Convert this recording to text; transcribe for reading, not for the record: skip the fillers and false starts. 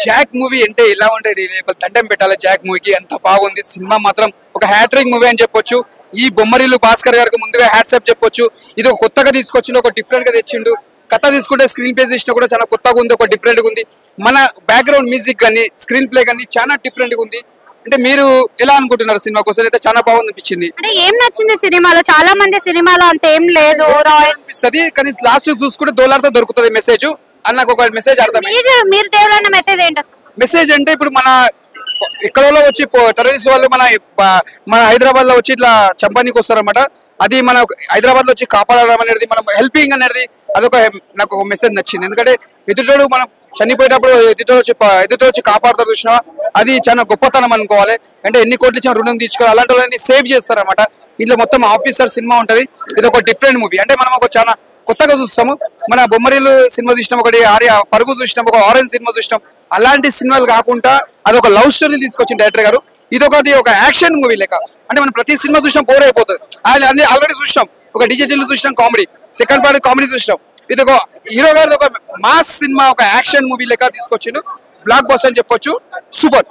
Jack movie అంటే ఎలా ఉంటుంది, దండం పెట్టాలి జాక్ మూవీకి, ఎంత బాగుంది సినిమా మాత్రం. ఒక హ్యాట్రిక్ మూవీ అని చెప్పొచ్చు. ఈ బొమ్మరిల్లు భాస్కర్ గారికి ముందుగా హ్యాట్సాప్ చెప్పొచ్చు. ఇది ఒక కొత్తగా తీసుకొచ్చిండు, ఒక డిఫరెంట్ గా తెచ్చిండు. కథ తీసుకుంటే స్క్రీన్ ప్లే చేసినా కూడా చాలా కొత్తగా ఉంది, ఒక డిఫరెంట్ గా ఉంది. మన బ్యాక్గ్రౌండ్ మ్యూజిక్ కానీ స్క్రీన్ ప్లే కానీ చాలా డిఫరెంట్ గా ఉంది. అంటే మీరు ఎలా అనుకుంటున్నారు సినిమా కోసం? అయితే చాలా బాగుంది అనిపించింది. అంటే ఏం నచ్చింది సినిమాలో? చాలా మంది సినిమాలో అంత ఏం లేదు అనిపిస్తుంది, కానీ లాస్ట్ చూసుకుంటే దోలార్తో దొరుకుతుంది మెసేజ్ అని నాకు ఒక మెసేజ్ అర్థం. మీరు దేవులన్న మెసేజ్ ఏంటి? మెసేజ్ అంటే ఇప్పుడు మన ఎక్కడో వచ్చి టెర్రరిస్ట్ వాళ్ళు మన హైదరాబాద్ లో వచ్చి ఇట్లా చంపానికి వస్తారన్నమాట. అది మన హైదరాబాద్ లో వచ్చి కాపాడడం అనేది, మనం హెల్పింగ్ అనేది, అదొక నాకు ఒక మెసేజ్ నచ్చింది. ఎందుకంటే ఎదుటోడు మనం చనిపోయేటప్పుడు ఎదుటో వచ్చి కాపాడుతారు చూసినా, అది చాలా గొప్పతనం అనుకోవాలి. అంటే ఎన్ని కోట్లు ఇచ్చిన రుణం తీర్చుకోవాలి, అలాంటి వాళ్ళని సేవ్ చేస్తారన్నమాట. ఇందులో మొత్తం ఆఫీసర్ సినిమా ఉంటది. ఇది ఒక డిఫరెంట్ మూవీ. అంటే మనం ఒక చాలా కొత్తగా చూస్తాము. మన బొమ్మరిల్లు సినిమా చూసినాం, ఒకటి ఆర్య పరుగు చూసినాం, ఒక ఆరెంజ్ సినిమా చూసినాం. అలాంటి సినిమాలు కాకుండా అదొక లవ్ స్టోరీ తీసుకొచ్చిన డైరెక్టర్ గారు. ఇదొకటి ఒక యాక్షన్ మూవీ లెక్క. అంటే మనం ప్రతి సినిమా చూసినా బోర్ అయిపోతుంది. అన్ని ఆల్రెడీ చూసినాం. ఒక డిజిటల్ చూసినాం, కామెడీ సెకండ్ పార్ట్ కామెడీ చూసినాం. ఇది ఒక హీరో గారి ఒక మాస్ సినిమా, ఒక యాక్షన్ మూవీ లెక్క తీసుకొచ్చిండు. బ్లాక్ బస్టర్ అని చెప్పొచ్చు. సూపర్.